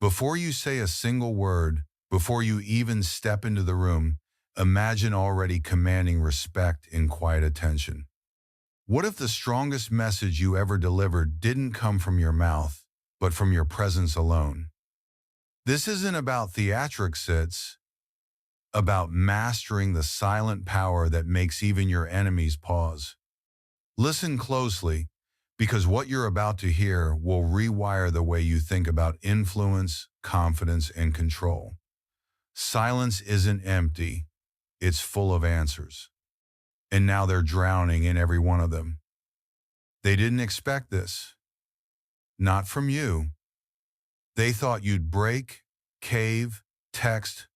Before you say a single word, before you even step into the room, imagine already commanding respect in quiet attention. What if the strongest message you ever delivered didn't come from your mouth, but from your presence alone? This isn't about theatrics, it's about mastering the silent power that makes even your enemies pause. Listen closely, because what you're about to hear will rewire the way you think about influence, confidence, and control. Silence isn't empty, it's full of answers. And now they're drowning in every one of them. They didn't expect this. Not from you. They thought you'd break, cave, text,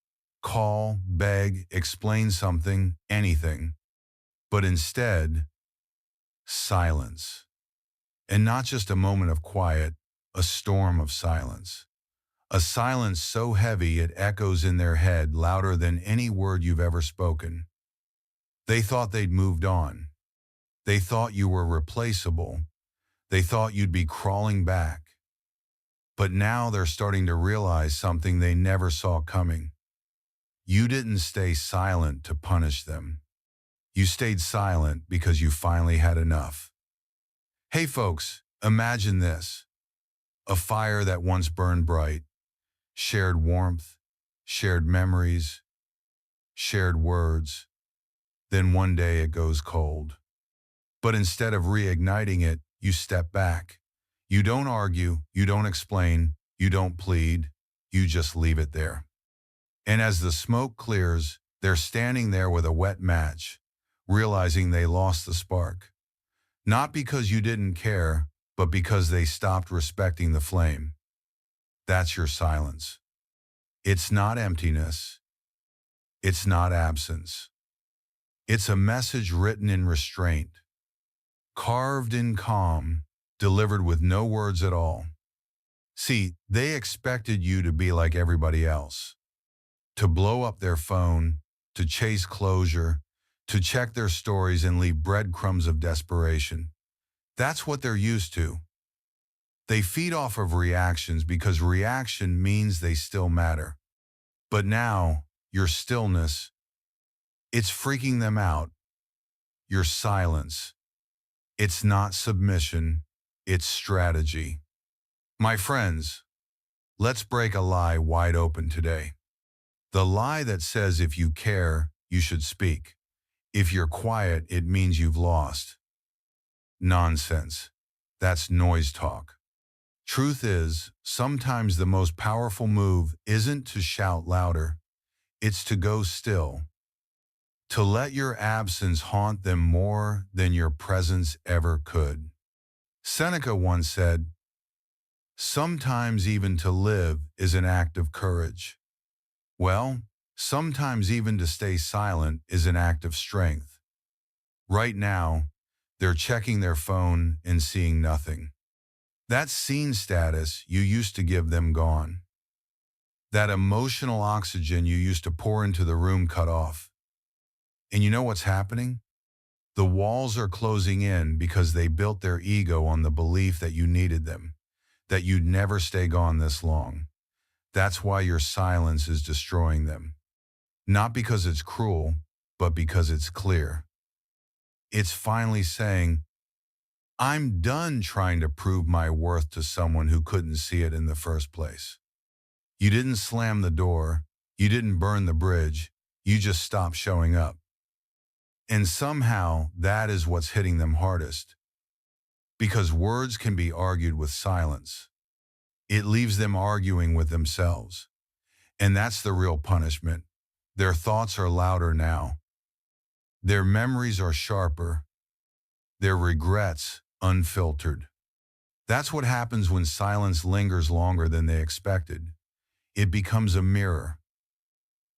call, beg, explain something, anything. But instead, silence. And not just a moment of quiet, a storm of silence. A silence so heavy it echoes in their head louder than any word you've ever spoken. They thought they'd moved on. They thought you were replaceable. They thought you'd be crawling back. But now they're starting to realize something they never saw coming. You didn't stay silent to punish them. You stayed silent because you finally had enough. Hey folks, imagine this. A fire that once burned bright, shared warmth, shared memories, shared words. Then one day it goes cold. But instead of reigniting it, you step back. You don't argue, you don't explain, you don't plead, you just leave it there. And as the smoke clears, they're standing there with a wet match, realizing they lost the spark. Not because you didn't care, but because they stopped respecting the flame. That's your silence. It's not emptiness. It's not absence. It's a message written in restraint, carved in calm, delivered with no words at all. See, they expected you to be like everybody else, to blow up their phone, to chase closure, to check their stories and leave breadcrumbs of desperation. That's what they're used to. They feed off of reactions because reaction means they still matter. But now, your stillness, it's freaking them out. Your silence, it's not submission, it's strategy. My friends, let's break a lie wide open today. The lie that says if you care, you should speak. If you're quiet, it means you've lost. Nonsense. That's noise talk. Truth is, sometimes the most powerful move isn't to shout louder. It's to go still. To let your absence haunt them more than your presence ever could. Seneca once said, "Sometimes even to live is an act of courage." Well, sometimes even to stay silent is an act of strength. Right now, they're checking their phone and seeing nothing. That scene status you used to give them gone. That emotional oxygen you used to pour into the room cut off. And you know what's happening? The walls are closing in because they built their ego on the belief that you needed them, that you'd never stay gone this long. That's why your silence is destroying them. Not because it's cruel, but because it's clear. It's finally saying, I'm done trying to prove my worth to someone who couldn't see it in the first place. You didn't slam the door, you didn't burn the bridge, you just stopped showing up. And somehow that is what's hitting them hardest. Because words can be argued with silence. It leaves them arguing with themselves. And that's the real punishment. Their thoughts are louder now. Their memories are sharper. Their regrets unfiltered. That's what happens when silence lingers longer than they expected. It becomes a mirror.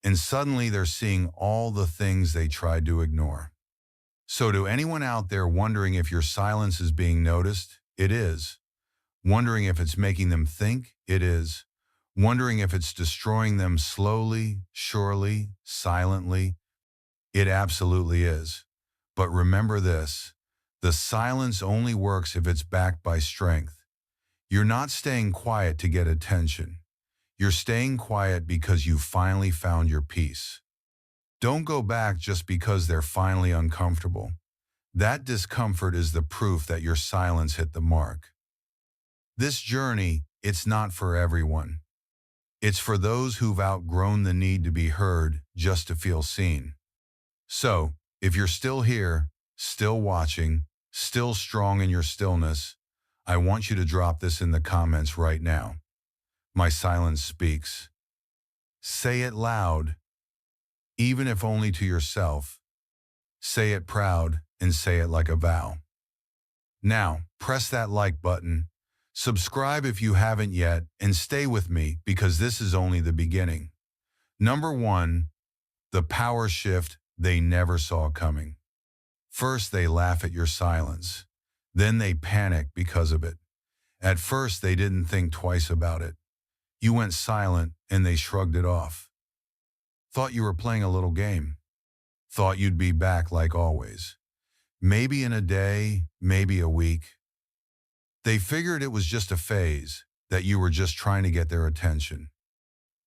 And suddenly they're seeing all the things they tried to ignore. So to anyone out there wondering if your silence is being noticed, it is. Wondering if it's making them think, it is. Wondering if it's destroying them slowly, surely, silently, it absolutely is. But remember this, the silence only works if it's backed by strength. You're not staying quiet to get attention. You're staying quiet because you finally found your peace. Don't go back just because they're finally uncomfortable. That discomfort is the proof that your silence hit the mark. This journey, it's not for everyone. It's for those who've outgrown the need to be heard just to feel seen. So, if you're still here, still watching, still strong in your stillness, I want you to drop this in the comments right now. My silence speaks. Say it loud, even if only to yourself. Say it proud and say it like a vow. Now, press that like button. Subscribe if you haven't yet, and stay with me because this is only the beginning. Number 1, the power shift they never saw coming. First, they laugh at your silence. Then they panic because of it. At first, they didn't think twice about it. You went silent and they shrugged it off. Thought you were playing a little game. Thought you'd be back like always. Maybe in a day, maybe a week. They figured it was just a phase, that you were just trying to get their attention.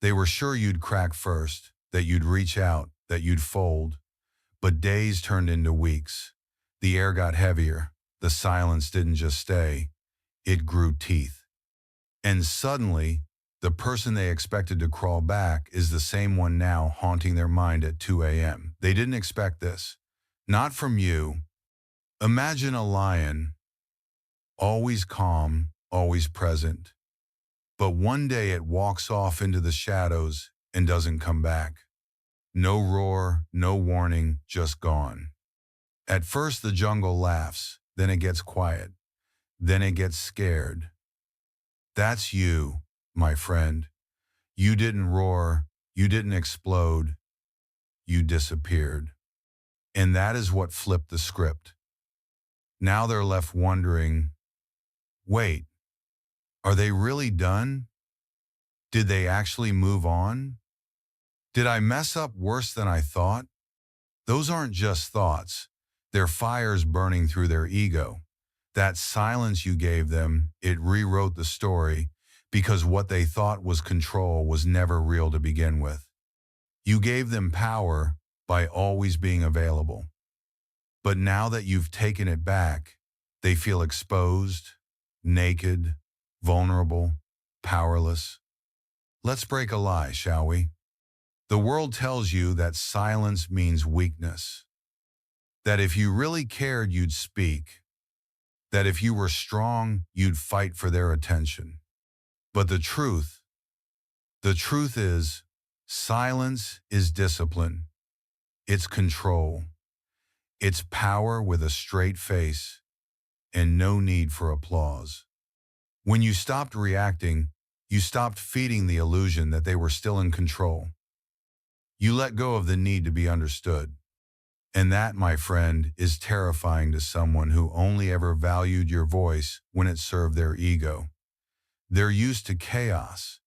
They were sure you'd crack first, that you'd reach out, that you'd fold. But days turned into weeks. The air got heavier. The silence didn't just stay. It grew teeth. And suddenly, the person they expected to crawl back is the same one now haunting their mind at 2 a.m. They didn't expect this. Not from you. Imagine a lion, always calm, always present. But one day it walks off into the shadows and doesn't come back. No roar, no warning, just gone. At first the jungle laughs, then it gets quiet, then it gets scared. That's you, my friend. You didn't roar, you didn't explode, you disappeared. And that is what flipped the script. Now they're left wondering, wait, are they really done? Did they actually move on? Did I mess up worse than I thought? Those aren't just thoughts. They're fires burning through their ego. That silence you gave them, it rewrote the story because what they thought was control was never real to begin with. You gave them power by always being available. But now that you've taken it back, they feel exposed, naked, vulnerable, powerless. Let's break a lie, shall we? The world tells you that silence means weakness. That if you really cared, you'd speak. That if you were strong, you'd fight for their attention. But the truth is, silence is discipline. It's control. It's power with a straight face and no need for applause. When you stopped reacting, you stopped feeding the illusion that they were still in control. You let go of the need to be understood. And that, my friend, is terrifying to someone who only ever valued your voice when it served their ego. They're used to chaos.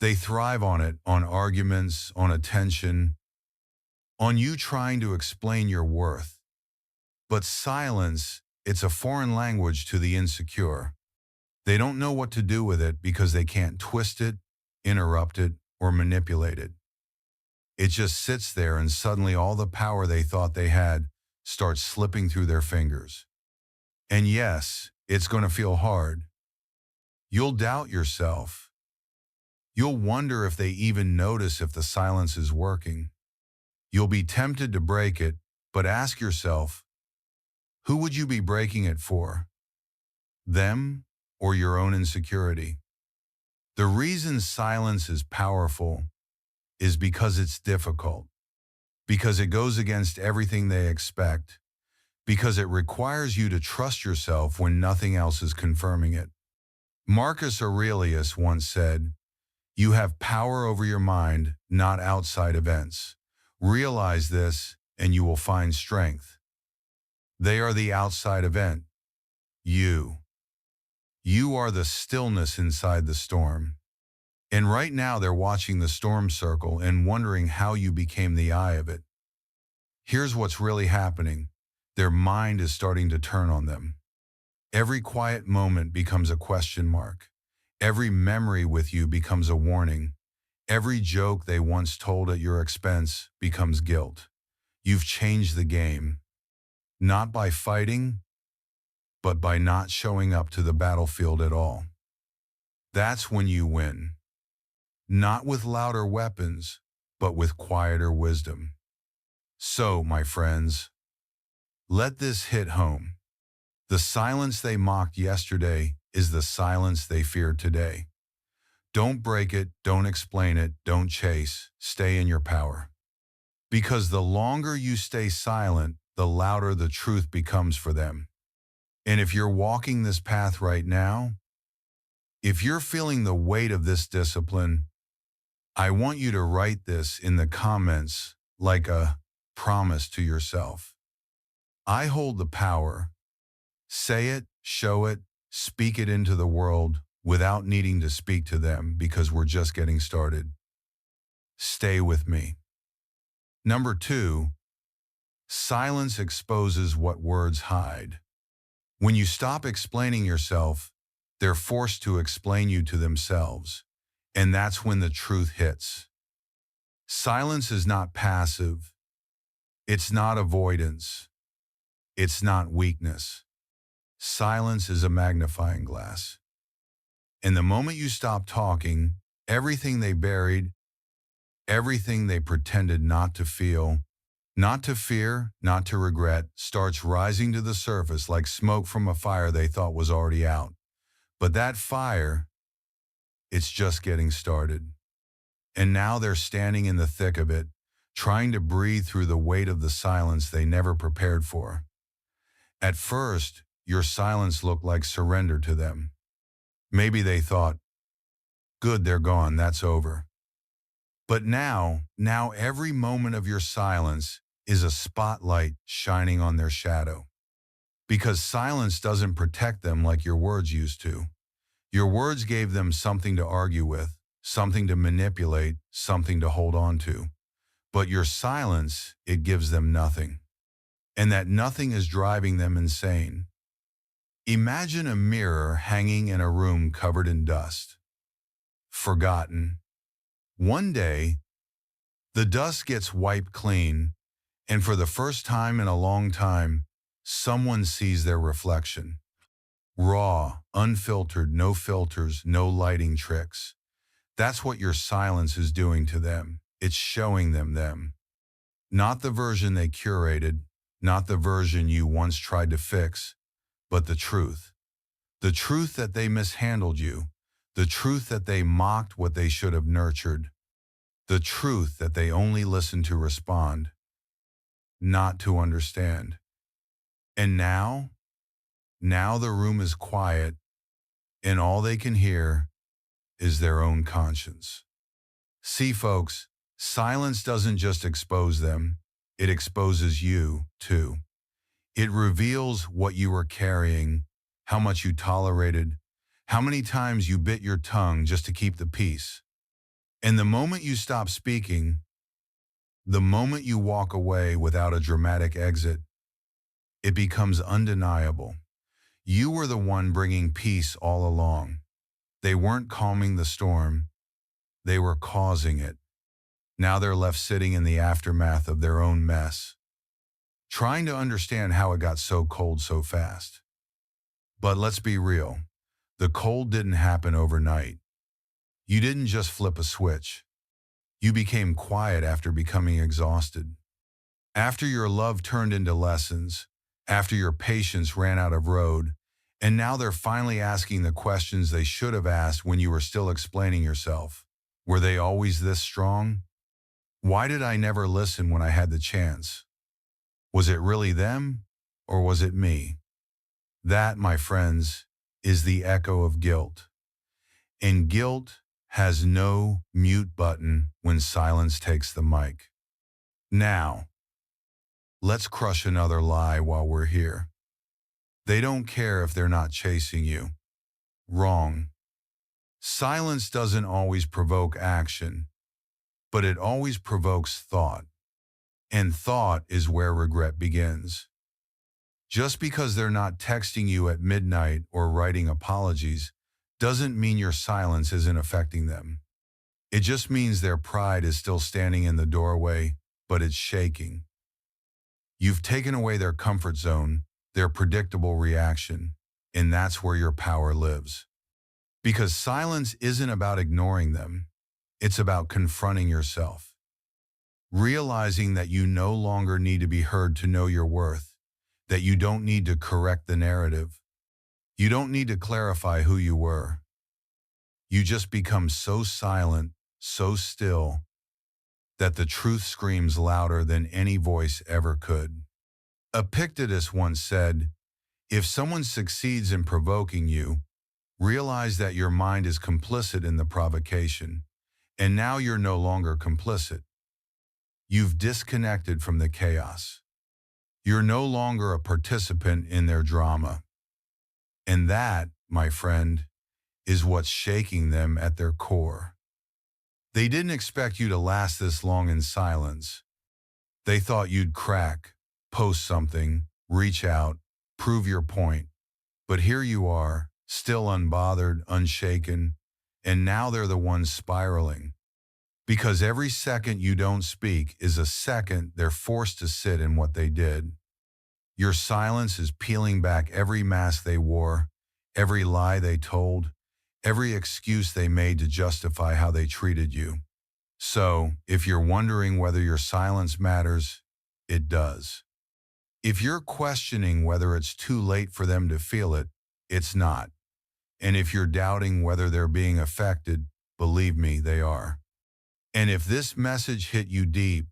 They thrive on it, on arguments, on attention, on you trying to explain your worth. But silence, it's a foreign language to the insecure. They don't know what to do with it because they can't twist it, interrupt it, or manipulate it. It just sits there and suddenly all the power they thought they had starts slipping through their fingers. And yes, it's going to feel hard. You'll doubt yourself. You'll wonder if they even notice if the silence is working. You'll be tempted to break it, but ask yourself, who would you be breaking it for? Them or your own insecurity? The reason silence is powerful is because it's difficult, because it goes against everything they expect, because it requires you to trust yourself when nothing else is confirming it. Marcus Aurelius once said, "You have power over your mind, not outside events. Realize this, and you will find strength." They are the outside event. You. You are the stillness inside the storm. And right now they're watching the storm circle and wondering how you became the eye of it. Here's what's really happening. Their mind is starting to turn on them. Every quiet moment becomes a question mark. Every memory with you becomes a warning. Every joke they once told at your expense becomes guilt. You've changed the game, not by fighting, but by not showing up to the battlefield at all. That's when you win. Not with louder weapons, but with quieter wisdom. So, my friends, let this hit home. The silence they mocked yesterday is the silence they fear today. Don't break it, don't explain it, don't chase, stay in your power. Because the longer you stay silent, the louder the truth becomes for them. And if you're walking this path right now, if you're feeling the weight of this discipline, I want you to write this in the comments like a promise to yourself. I hold the power. Say it, show it, speak it into the world without needing to speak to them because we're just getting started. Stay with me. Number 2, silence exposes what words hide. When you stop explaining yourself, they're forced to explain you to themselves, and that's when the truth hits. Silence is not passive. It's not avoidance. It's not weakness. Silence is a magnifying glass. And the moment you stop talking, everything they buried, everything they pretended not to feel, not to fear, not to regret, starts rising to the surface like smoke from a fire they thought was already out. But that fire, it's just getting started. And now they're standing in the thick of it, trying to breathe through the weight of the silence they never prepared for. At first, your silence looked like surrender to them. Maybe they thought, good, they're gone, that's over. But now every moment of your silence is a spotlight shining on their shadow. Because silence doesn't protect them like your words used to. Your words gave them something to argue with, something to manipulate, something to hold on to. But your silence, it gives them nothing. And that nothing is driving them insane. Imagine a mirror hanging in a room covered in dust. Forgotten. One day, the dust gets wiped clean, and for the first time in a long time, someone sees their reflection. Raw, unfiltered, no filters, no lighting tricks. That's what your silence is doing to them. It's showing them. Not the version they curated, not the version you once tried to fix, but the truth. The truth that they mishandled you. The truth that they mocked what they should have nurtured. The truth that they only listened to respond, not to understand. And now the room is quiet, and all they can hear is their own conscience. See, folks, silence doesn't just expose them, it exposes you, too. It reveals what you were carrying, how much you tolerated, how many times you bit your tongue just to keep the peace. And the moment you stop speaking, the moment you walk away without a dramatic exit, it becomes undeniable. You were the one bringing peace all along. They weren't calming the storm, they were causing it. Now they're left sitting in the aftermath of their own mess, trying to understand how it got so cold so fast. But let's be real, the cold didn't happen overnight. You didn't just flip a switch. You became quiet after becoming exhausted. After your love turned into lessons, after your patience ran out of road, and now they're finally asking the questions they should have asked when you were still explaining yourself. Were they always this strong? Why did I never listen when I had the chance? Was it really them, or was it me? That, my friends, is the echo of guilt. And guilt has no mute button when silence takes the mic. Now, let's crush another lie while we're here. They don't care if they're not chasing you. Wrong. Silence doesn't always provoke action, but it always provokes thought. And thought is where regret begins. Just because they're not texting you at midnight or writing apologies doesn't mean your silence isn't affecting them. It just means their pride is still standing in the doorway, but it's shaking. You've taken away their comfort zone, their predictable reaction, and that's where your power lives. Because silence isn't about ignoring them, it's about confronting yourself. Realizing that you no longer need to be heard to know your worth, that you don't need to correct the narrative. You don't need to clarify who you were. You just become so silent, so still, that the truth screams louder than any voice ever could. Epictetus once said, "If someone succeeds in provoking you, realize that your mind is complicit in the provocation, and now you're no longer complicit. You've disconnected from the chaos. You're no longer a participant in their drama." And that, my friend, is what's shaking them at their core. They didn't expect you to last this long in silence. They thought you'd crack, post something, reach out, prove your point. But here you are, still unbothered, unshaken, and now they're the ones spiraling. Because every second you don't speak is a second they're forced to sit in what they did. Your silence is peeling back every mask they wore, every lie they told, every excuse they made to justify how they treated you. So, if you're wondering whether your silence matters, it does. If you're questioning whether it's too late for them to feel it, it's not. And if you're doubting whether they're being affected, believe me, they are. And if this message hit you deep,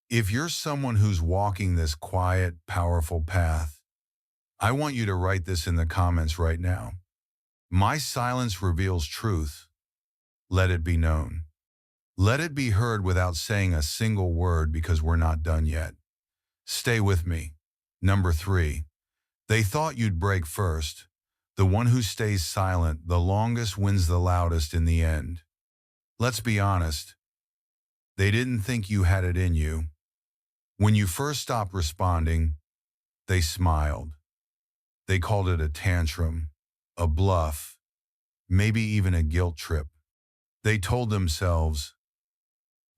if you're someone who's walking this quiet, powerful path, I want you to write this in the comments right now. My silence reveals truth. Let it be known. Let it be heard without saying a single word because we're not done yet. Stay with me. Number 3. They thought you'd break first. The one who stays silent the longest wins the loudest in the end. Let's be honest. They didn't think you had it in you. When you first stopped responding, they smiled. They called it a tantrum, a bluff, maybe even a guilt trip. They told themselves,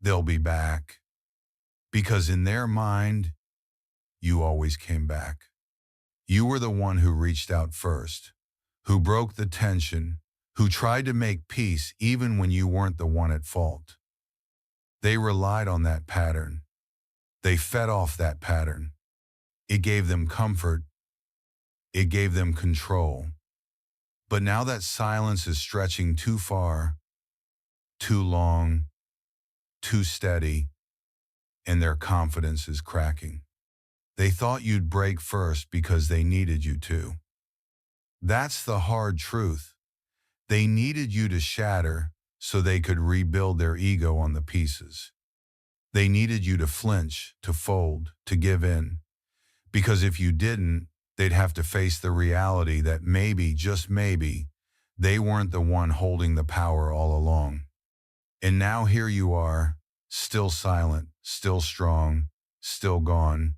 they'll be back. Because in their mind, you always came back. You were the one who reached out first, who broke the tension, who tried to make peace even when you weren't the one at fault. They relied on that pattern. They fed off that pattern. It gave them comfort. It gave them control. But now that silence is stretching too far, too long, too steady, and their confidence is cracking. They thought you'd break first because they needed you to. That's the hard truth. They needed you to shatter so they could rebuild their ego on the pieces. They needed you to flinch, to fold, to give in. Because if you didn't, they'd have to face the reality that maybe, just maybe, they weren't the one holding the power all along. And now here you are, still silent, still strong, still gone,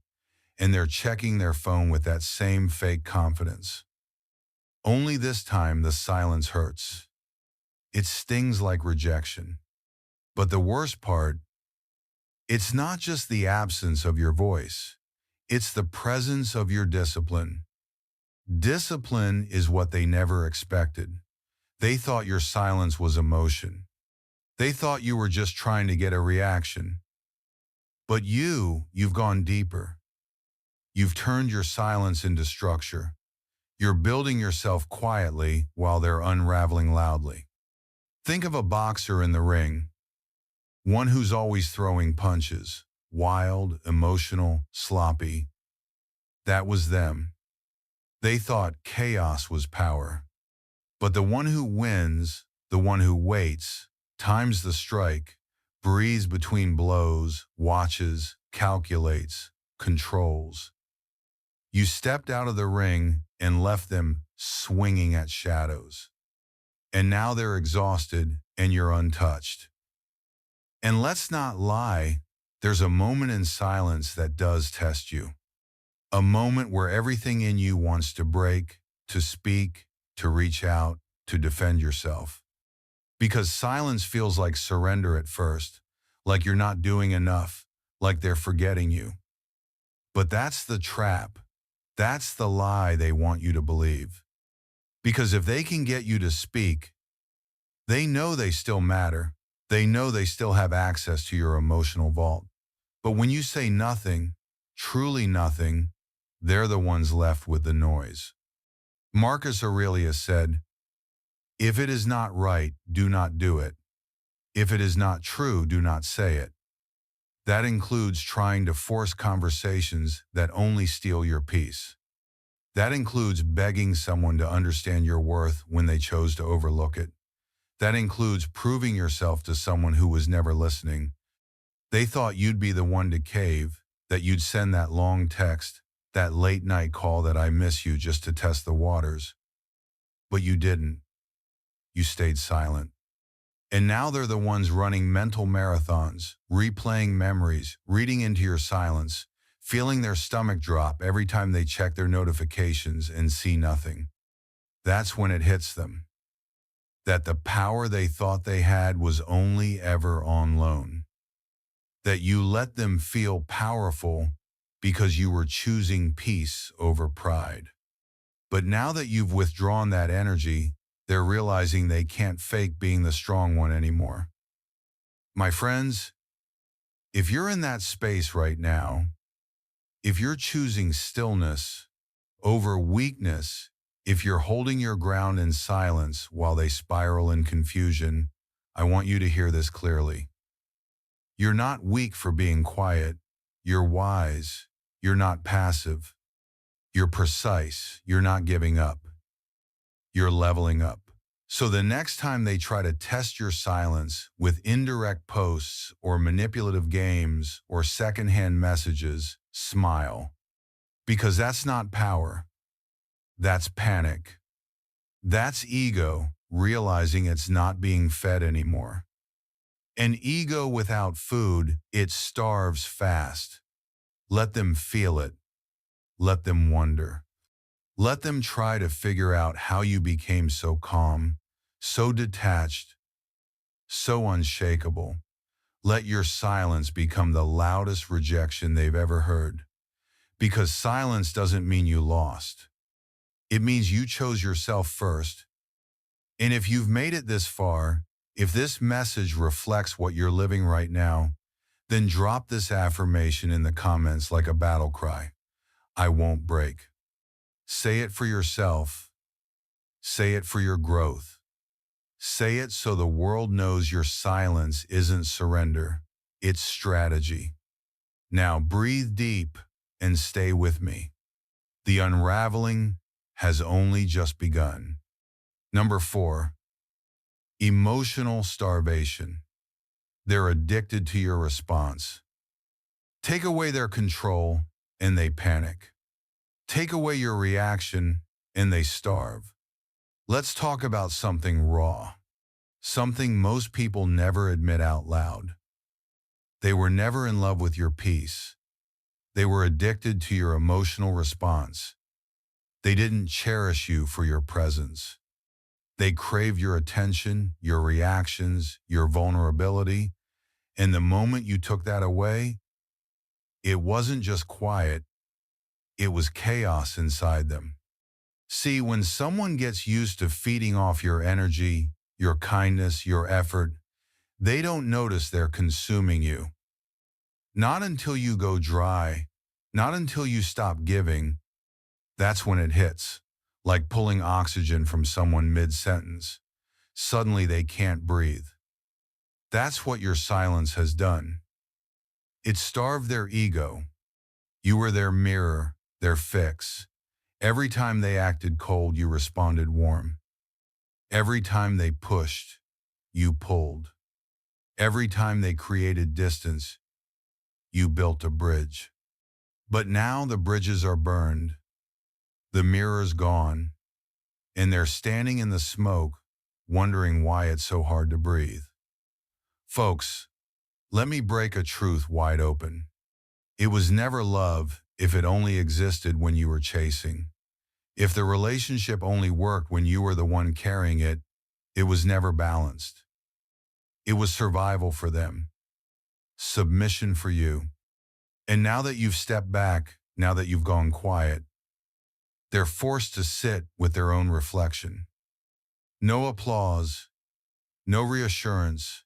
and they're checking their phone with that same fake confidence. Only this time the silence hurts. It stings like rejection. But the worst part, it's not just the absence of your voice. It's the presence of your discipline. Discipline is what they never expected. They thought your silence was emotion. They thought you were just trying to get a reaction. But you've gone deeper. You've turned your silence into structure. You're building yourself quietly while they're unraveling loudly. Think of a boxer in the ring. One who's always throwing punches. Wild, emotional, sloppy. That was them. They thought chaos was power. But the one who wins, the one who waits, times the strike, breathes between blows, watches, calculates, controls. You stepped out of the ring and left them swinging at shadows. And now they're exhausted and you're untouched. And let's not lie, there's a moment in silence that does test you. A moment where everything in you wants to break, to speak, to reach out, to defend yourself. Because silence feels like surrender at first, like you're not doing enough, like they're forgetting you. But that's the trap. That's the lie they want you to believe. Because if they can get you to speak, they know they still matter. They know they still have access to your emotional vault. But when you say nothing, truly nothing, they're the ones left with the noise. Marcus Aurelius said, "If it is not right, do not do it. If it is not true, do not say it." That includes trying to force conversations that only steal your peace. That includes begging someone to understand your worth when they chose to overlook it. That includes proving yourself to someone who was never listening. They thought you'd be the one to cave, that you'd send that long text, that late night call that "I miss you" just to test the waters. But you didn't. You stayed silent. And now they're the ones running mental marathons, replaying memories, reading into your silence, feeling their stomach drop every time they check their notifications and see nothing. That's when it hits them. That the power they thought they had was only ever on loan. That you let them feel powerful because you were choosing peace over pride. But now that you've withdrawn that energy, they're realizing they can't fake being the strong one anymore. My friends, if you're in that space right now, if you're choosing stillness over weakness, if you're holding your ground in silence while they spiral in confusion, I want you to hear this clearly. You're not weak for being quiet. You're wise. You're not passive. You're precise. You're not giving up. You're leveling up. So the next time they try to test your silence with indirect posts or manipulative games or secondhand messages, smile. Because that's not power. That's panic. That's ego realizing it's not being fed anymore. An ego without food, it starves fast. Let them feel it. Let them wonder. Let them try to figure out how you became so calm, so detached, so unshakable. Let your silence become the loudest rejection they've ever heard. Because silence doesn't mean you lost. It means you chose yourself first. And if you've made it this far, if this message reflects what you're living right now, then drop this affirmation in the comments like a battle cry. I won't break. Say it for yourself. Say it for your growth. Say it so the world knows your silence isn't surrender, it's strategy. Now breathe deep and stay with me. The unraveling has only just begun. Number 4, emotional starvation. They're addicted to your response. Take away their control and they panic. Take away your reaction and they starve. Let's talk about something raw. Something most people never admit out loud. They were never in love with your peace. They were addicted to your emotional response. They didn't cherish you for your presence. They craved your attention, your reactions, your vulnerability. And the moment you took that away, it wasn't just quiet, it was chaos inside them. See, when someone gets used to feeding off your energy, your kindness, your effort, they don't notice they're consuming you. Not until you go dry, not until you stop giving, that's when it hits, like pulling oxygen from someone mid-sentence. Suddenly they can't breathe. That's what your silence has done. It starved their ego. You were their mirror, their fix. Every time they acted cold, you responded warm. Every time they pushed, you pulled. Every time they created distance, you built a bridge. But now the bridges are burned. The mirror's gone. And they're standing in the smoke, wondering why it's so hard to breathe. Folks, let me break a truth wide open. It was never love if it only existed when you were chasing. If the relationship only worked when you were the one carrying it, it was never balanced. It was survival for them, submission for you. And now that you've stepped back, now that you've gone quiet, they're forced to sit with their own reflection. No applause, no reassurance,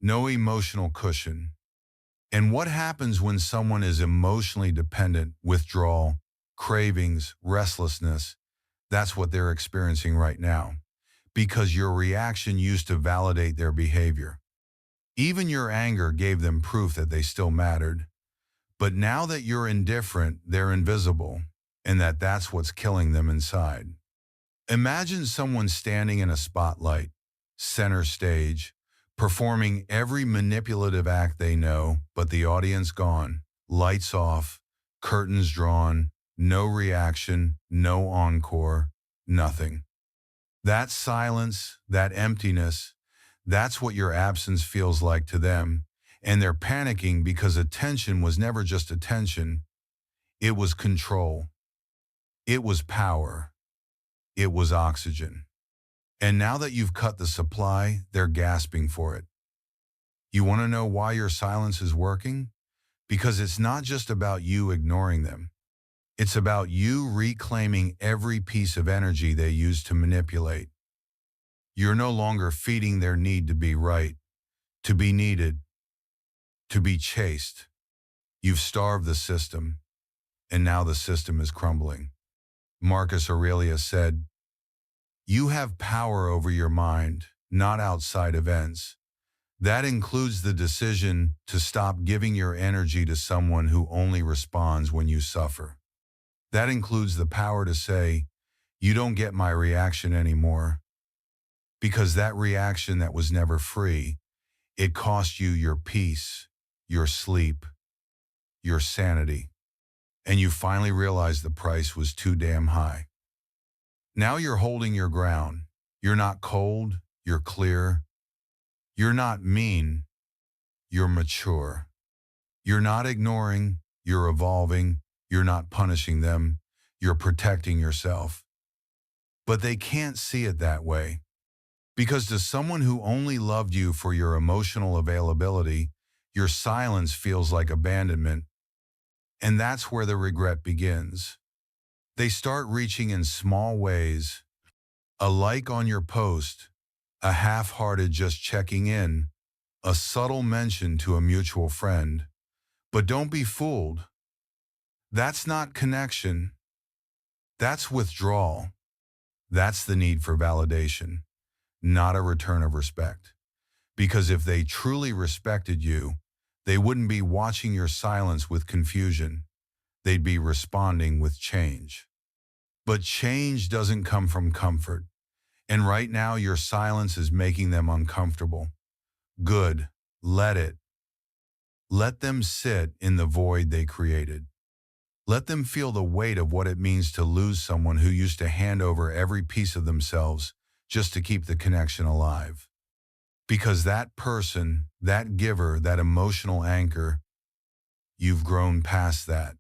no emotional cushion. And what happens when someone is emotionally dependent? Withdrawal, cravings, restlessness. That's what they're experiencing right now. Because your reaction used to validate their behavior. Even your anger gave them proof that they still mattered. But now that you're indifferent, they're invisible, and that's what's killing them inside. Imagine someone standing in a spotlight, center stage, performing every manipulative act they know, but the audience gone, lights off, curtains drawn, no reaction, no encore, nothing. That silence, that emptiness, that's what your absence feels like to them, and they're panicking because attention was never just attention. It was control. It was power. It was oxygen. And now that you've cut the supply, they're gasping for it. You want to know why your silence is working? Because it's not just about you ignoring them. It's about you reclaiming every piece of energy they used to manipulate. You're no longer feeding their need to be right, to be needed, to be chased. You've starved the system, and now the system is crumbling. Marcus Aurelius said, "You have power over your mind, not outside events. That includes the decision to stop giving your energy to someone who only responds when you suffer. That includes the power to say, 'You don't get my reaction anymore.' Because that reaction that was never free, it cost you your peace, your sleep, your sanity. And you finally realized the price was too damn high. Now you're holding your ground. You're not cold, you're clear. You're not mean, you're mature. You're not ignoring, you're evolving. You're not punishing them, you're protecting yourself. But they can't see it that way. Because to someone who only loved you for your emotional availability, your silence feels like abandonment. And that's where the regret begins. They start reaching in small ways. A like on your post, a half-hearted just checking in, a subtle mention to a mutual friend. But don't be fooled. That's not connection. That's withdrawal. That's the need for validation, not a return of respect. Because if they truly respected you, they wouldn't be watching your silence with confusion. They'd be responding with change. But change doesn't come from comfort. And right now your silence is making them uncomfortable. Good. Let it. Let them sit in the void they created. Let them feel the weight of what it means to lose someone who used to hand over every piece of themselves just to keep the connection alive. Because that person, that giver, that emotional anchor, you've grown past that.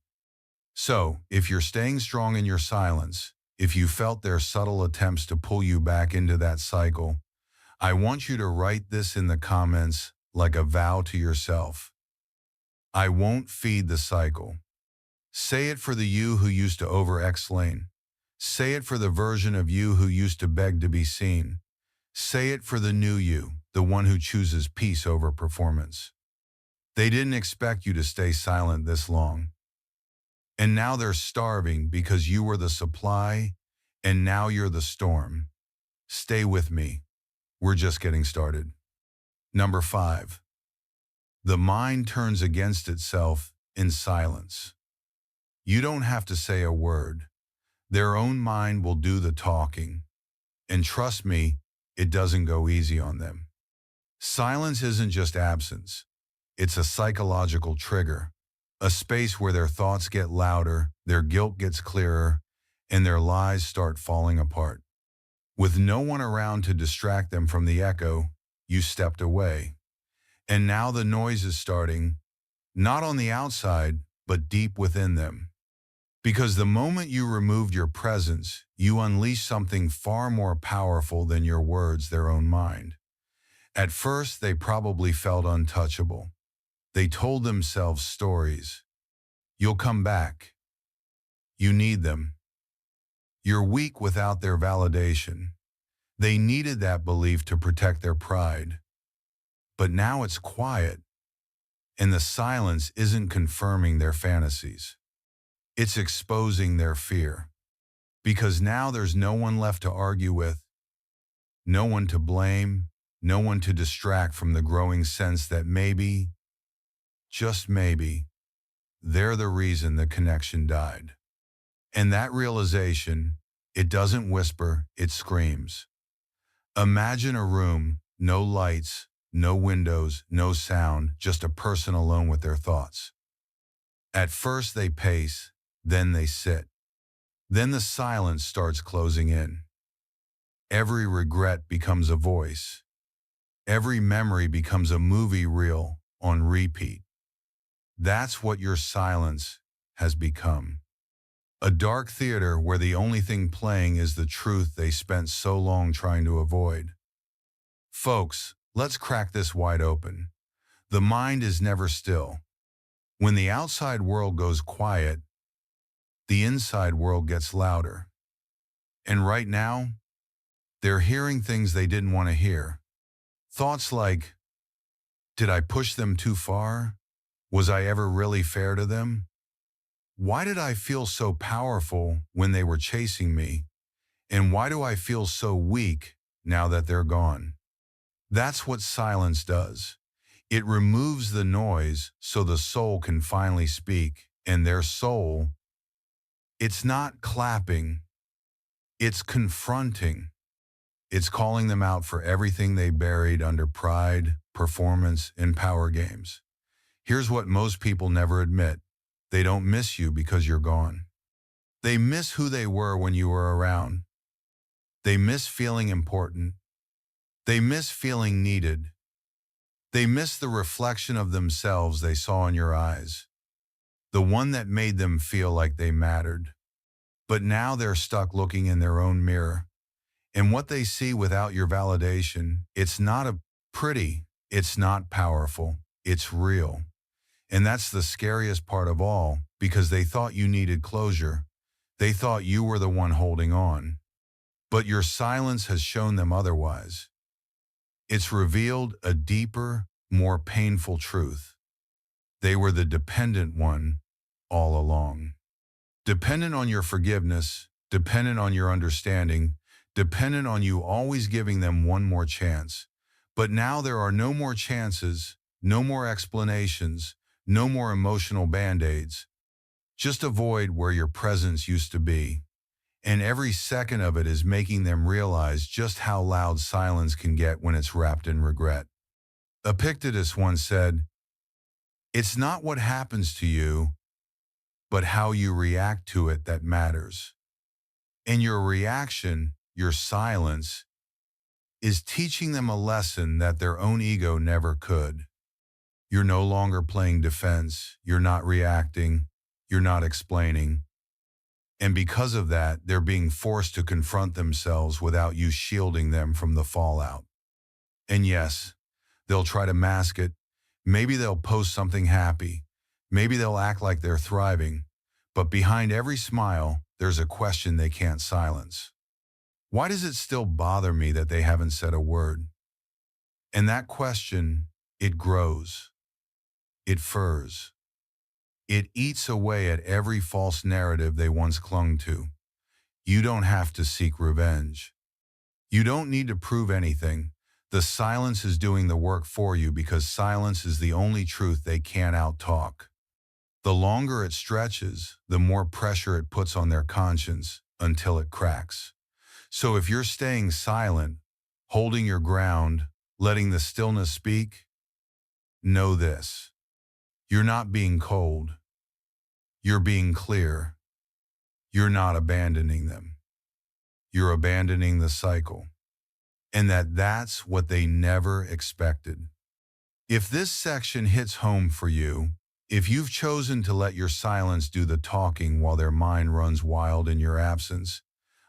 So, if you're staying strong in your silence, if you felt their subtle attempts to pull you back into that cycle, I want you to write this in the comments like a vow to yourself. I won't feed the cycle. Say it for the you who used to over-explain. Say it for the version of you who used to beg to be seen. Say it for the new you, the one who chooses peace over performance. They didn't expect you to stay silent this long. And now they're starving because you were the supply, and now you're the storm. Stay with me. We're just getting started. Number 5. The mind turns against itself in silence. You don't have to say a word. Their own mind will do the talking. And trust me, it doesn't go easy on them. Silence isn't just absence. It's a psychological trigger, a space where their thoughts get louder, their guilt gets clearer, and their lies start falling apart. With no one around to distract them from the echo, you stepped away. And now the noise is starting, not on the outside, but deep within them. Because the moment you removed your presence, you unleashed something far more powerful than your words, their own mind. At first, they probably felt untouchable. They told themselves stories. You'll come back. You need them. You're weak without their validation. They needed that belief to protect their pride. But now it's quiet, and the silence isn't confirming their fantasies. It's exposing their fear. Because now there's no one left to argue with, no one to blame, no one to distract from the growing sense that maybe, just maybe, they're the reason the connection died. And that realization, it doesn't whisper, it screams. Imagine a room, no lights, no windows, no sound, just a person alone with their thoughts. At first they pace, then they sit. Then the silence starts closing in. Every regret becomes a voice. Every memory becomes a movie reel on repeat. That's what your silence has become. A dark theater where the only thing playing is the truth they spent so long trying to avoid. Folks, let's crack this wide open. The mind is never still. When the outside world goes quiet, the inside world gets louder. And right now, they're hearing things they didn't want to hear. Thoughts like, did I push them too far? Was I ever really fair to them? Why did I feel so powerful when they were chasing me? And why do I feel so weak now that they're gone? That's what silence does. It removes the noise so the soul can finally speak. And their soul, it's not clapping, it's confronting. It's calling them out for everything they buried under pride, performance, and power games. Here's what most people never admit. They don't miss you because you're gone. They miss who they were when you were around. They miss feeling important. They miss feeling needed. They miss the reflection of themselves they saw in your eyes, the one that made them feel like they mattered. But now they're stuck looking in their own mirror. And what they see without your validation, it's not pretty, it's not powerful, it's real. And that's the scariest part of all, because they thought you needed closure. They thought you were the one holding on. But your silence has shown them otherwise. It's revealed a deeper, more painful truth. They were the dependent one all along. Dependent on your forgiveness, dependent on your understanding, dependent on you always giving them one more chance. But now there are no more chances, no more explanations, no more emotional band-aids. Just a void where your presence used to be. And every second of it is making them realize just how loud silence can get when it's wrapped in regret. Epictetus once said, "It's not what happens to you, but how you react to it that matters." And your reaction, your silence, is teaching them a lesson that their own ego never could. You're no longer playing defense, you're not reacting, you're not explaining. And because of that, they're being forced to confront themselves without you shielding them from the fallout. And yes, they'll try to mask it. Maybe they'll post something happy. Maybe they'll act like they're thriving. But behind every smile, there's a question they can't silence. Why does it still bother me that they haven't said a word? And that question, it grows. It furs. It eats away at every false narrative they once clung to. You don't have to seek revenge. You don't need to prove anything. The silence is doing the work for you because silence is the only truth they can't out-talk. The longer it stretches, the more pressure it puts on their conscience until it cracks. So if you're staying silent, holding your ground, letting the stillness speak, know this. You're not being cold. You're being clear. You're not abandoning them. You're abandoning the cycle. And that's what they never expected. If this section hits home for you, If you've chosen to let your silence do the talking while their mind runs wild in your absence,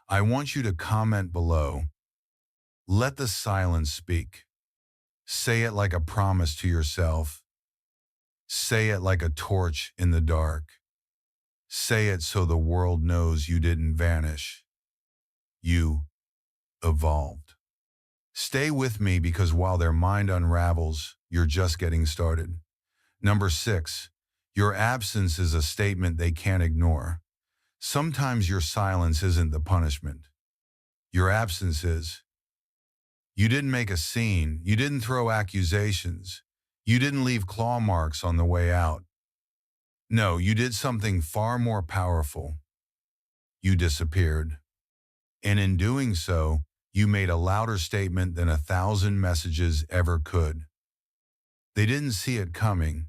I want you to comment below. Let the silence speak. Say it like a promise to yourself. Say it like a torch in the dark. Say it so the world knows you didn't vanish. You evolved. Stay with me because while their mind unravels, you're just getting started. Number 6, your absence is a statement they can't ignore. Sometimes your silence isn't the punishment. Your absence is. You didn't make a scene. You didn't throw accusations. You didn't leave claw marks on the way out. No, you did something far more powerful. You disappeared. And in doing so, you made a louder statement than 1,000 messages ever could. They didn't see it coming.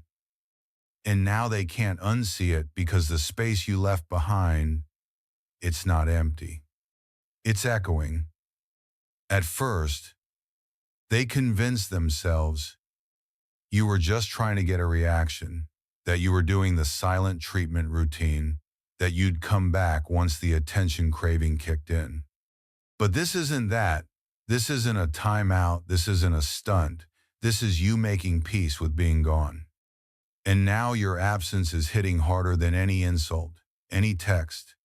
And now they can't unsee it because the space you left behind, it's not empty. It's echoing. At first, they convinced themselves you were just trying to get a reaction, that you were doing the silent treatment routine, that you'd come back once the attention craving kicked in. But this isn't that. This isn't a timeout. This isn't a stunt. This is you making peace with being gone. And now your absence is hitting harder than any insult, any text,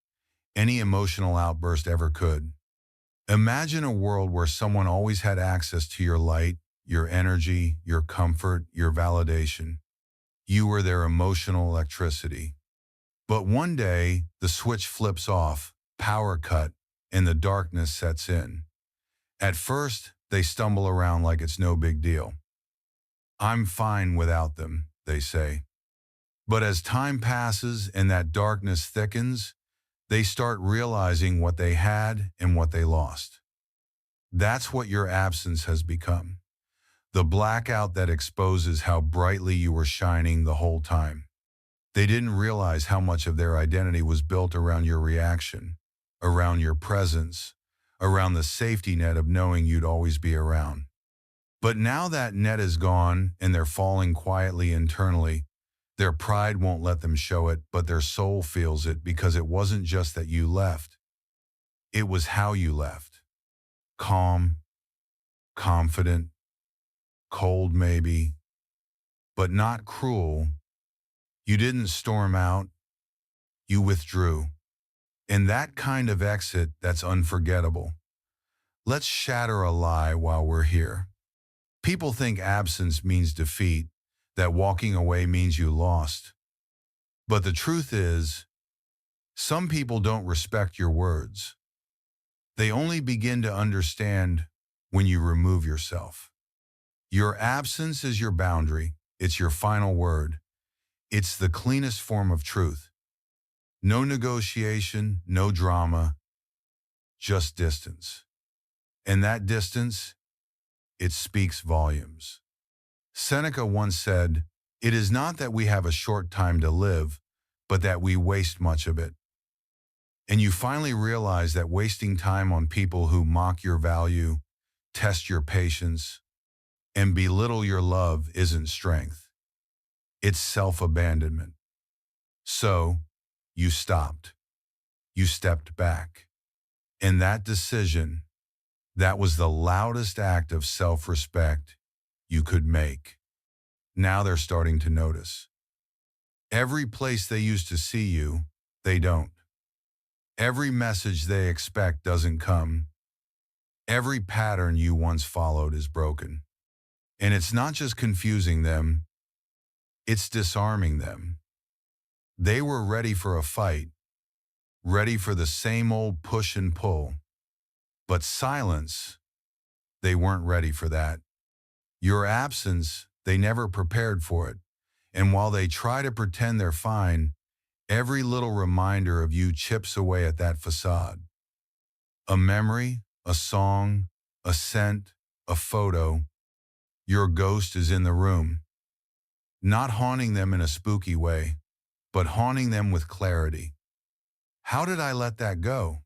any emotional outburst ever could. Imagine a world where someone always had access to your light, your energy, your comfort, your validation. You were their emotional electricity. But one day, the switch flips off, power cut, and the darkness sets in. At first, they stumble around like it's no big deal. I'm fine without them, they say. But as time passes and that darkness thickens, they start realizing what they had and what they lost. That's what your absence has become. The blackout that exposes how brightly you were shining the whole time. They didn't realize how much of their identity was built around your reaction, around your presence, around the safety net of knowing you'd always be around. But now that net is gone and they're falling quietly internally, their pride won't let them show it, but their soul feels it because it wasn't just that you left. It was how you left. Calm, confident, cold maybe, but not cruel. You didn't storm out. You withdrew. And that kind of exit, that's unforgettable. Let's shatter a lie while we're here. People think absence means defeat, that walking away means you lost. But the truth is, some people don't respect your words. They only begin to understand when you remove yourself. Your absence is your boundary. It's your final word. It's the cleanest form of truth. No negotiation, no drama, just distance. And that distance, it speaks volumes. Seneca once said, "It is not that we have a short time to live, but that we waste much of it." And you finally realize that wasting time on people who mock your value, test your patience, and belittle your love isn't strength. It's self-abandonment. So, you stopped. You stepped back. And that decision, that was the loudest act of self-respect you could make. Now they're starting to notice. Every place they used to see you, they don't. Every message they expect doesn't come. Every pattern you once followed is broken. And it's not just confusing them, it's disarming them. They were ready for a fight, ready for the same old push and pull. But silence, they weren't ready for that. Your absence, they never prepared for it. And while they try to pretend they're fine, every little reminder of you chips away at that facade. A memory, a song, a scent, a photo. Your ghost is in the room. Not haunting them in a spooky way, but haunting them with clarity. How did I let that go?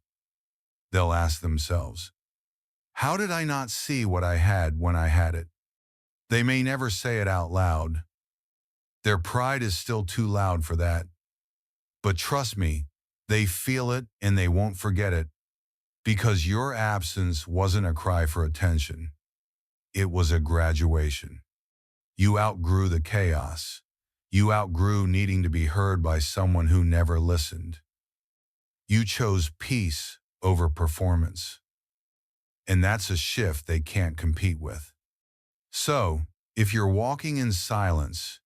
They'll ask themselves. How did I not see what I had when I had it? They may never say it out loud. Their pride is still too loud for that. But trust me, they feel it and they won't forget it, because your absence wasn't a cry for attention. It was a graduation. You outgrew the chaos. You outgrew needing to be heard by someone who never listened. You chose peace over performance. And that's a shift they can't compete with. So, if you're walking in silence,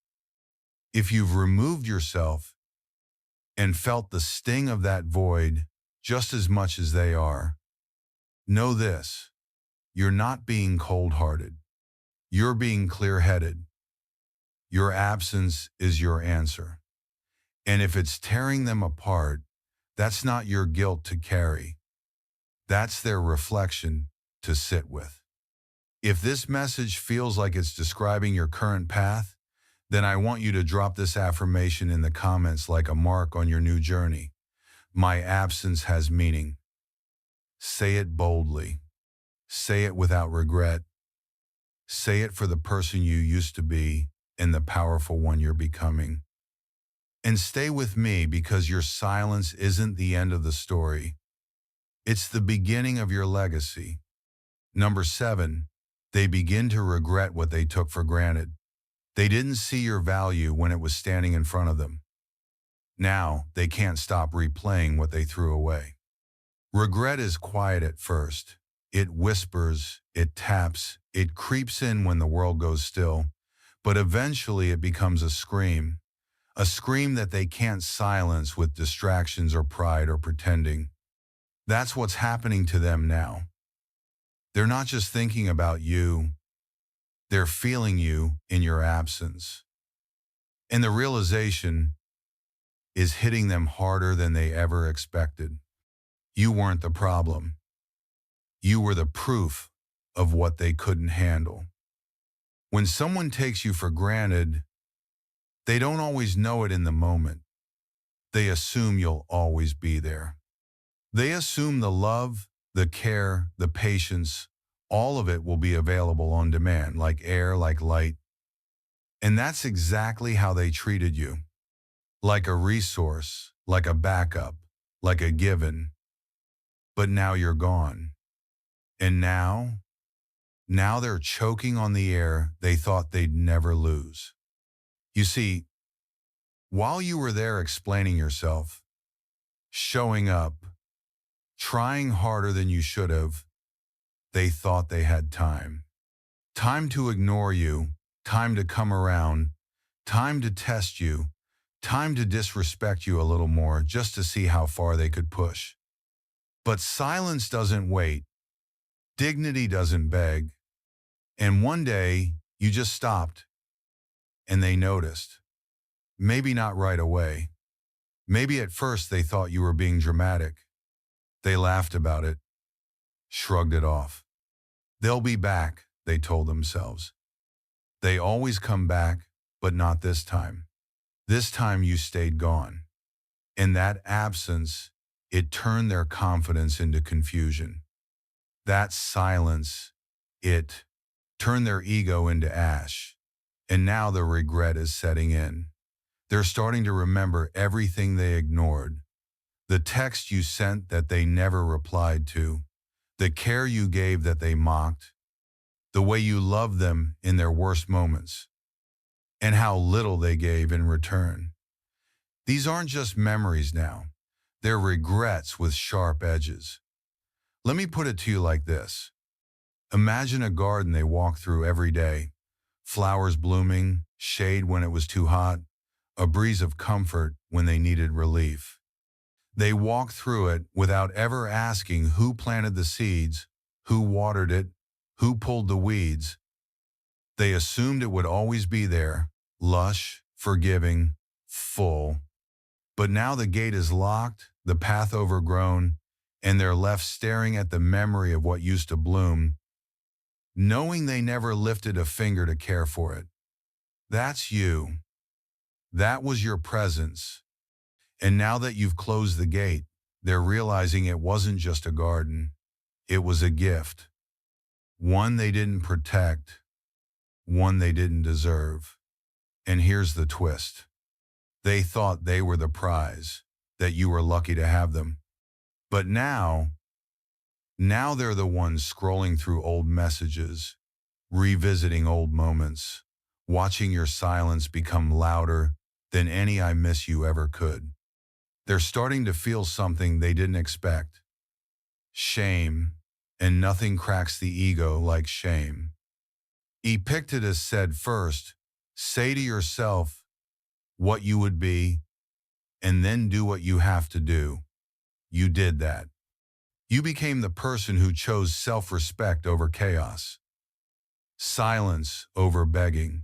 if you've removed yourself and felt the sting of that void just as much as they are, know this: you're not being cold-hearted. You're being clear-headed. Your absence is your answer. And if it's tearing them apart, that's not your guilt to carry. That's their reflection to sit with. If this message feels like it's describing your current path, then I want you to drop this affirmation in the comments like a mark on your new journey. My absence has meaning. Say it boldly. Say it without regret. Say it for the person you used to be and the powerful one you're becoming. And stay with me, because your silence isn't the end of the story. It's the beginning of your legacy. Number 7, they begin to regret what they took for granted. They didn't see your value when it was standing in front of them. Now, they can't stop replaying what they threw away. Regret is quiet at first. It whispers, it taps, it creeps in when the world goes still. But eventually it becomes a scream that they can't silence with distractions or pride or pretending. That's what's happening to them now. They're not just thinking about you, they're feeling you in your absence. And the realization is hitting them harder than they ever expected. You weren't the problem. You were the proof of what they couldn't handle. When someone takes you for granted, they don't always know it in the moment. They assume you'll always be there. They assume the love, the care, the patience, all of it will be available on demand, like air, like light. And that's exactly how they treated you. Like a resource, like a backup, like a given. But now you're gone. And now they're choking on the air they thought they'd never lose. You see, while you were there explaining yourself, showing up, trying harder than you should have, they thought they had time. Time to ignore you, time to come around, time to test you, time to disrespect you a little more just to see how far they could push. But silence doesn't wait. Dignity doesn't beg. And one day, you just stopped, and they noticed. Maybe not right away. Maybe at first they thought you were being dramatic. They laughed about it, shrugged it off. They'll be back, they told themselves. They always come back, but not this time. This time you stayed gone. In that absence, it turned their confidence into confusion. That silence, it turned their ego into ash. And now the regret is setting in. They're starting to remember everything they ignored. The text you sent that they never replied to. The care you gave that they mocked. The way you loved them in their worst moments. And how little they gave in return. These aren't just memories now. They're regrets with sharp edges. Let me put it to you like this. Imagine a garden they walk through every day. Flowers blooming, shade when it was too hot, a breeze of comfort when they needed relief. They walk through it without ever asking who planted the seeds, who watered it, who pulled the weeds. They assumed it would always be there, lush, forgiving, full. But now the gate is locked, the path overgrown, and they're left staring at the memory of what used to bloom, knowing they never lifted a finger to care for it. That's you. That was your presence. And now that you've closed the gate, they're realizing it wasn't just a garden. It was a gift. One they didn't protect. One they didn't deserve. And here's the twist. They thought they were the prize, that you were lucky to have them. But now they're the ones scrolling through old messages, revisiting old moments, watching your silence become louder than any "I miss you" ever could. They're starting to feel something they didn't expect. Shame, and nothing cracks the ego like shame. Epictetus said first, say to yourself what you would be, and then do what you have to do. You did that. You became the person who chose self-respect over chaos, silence over begging,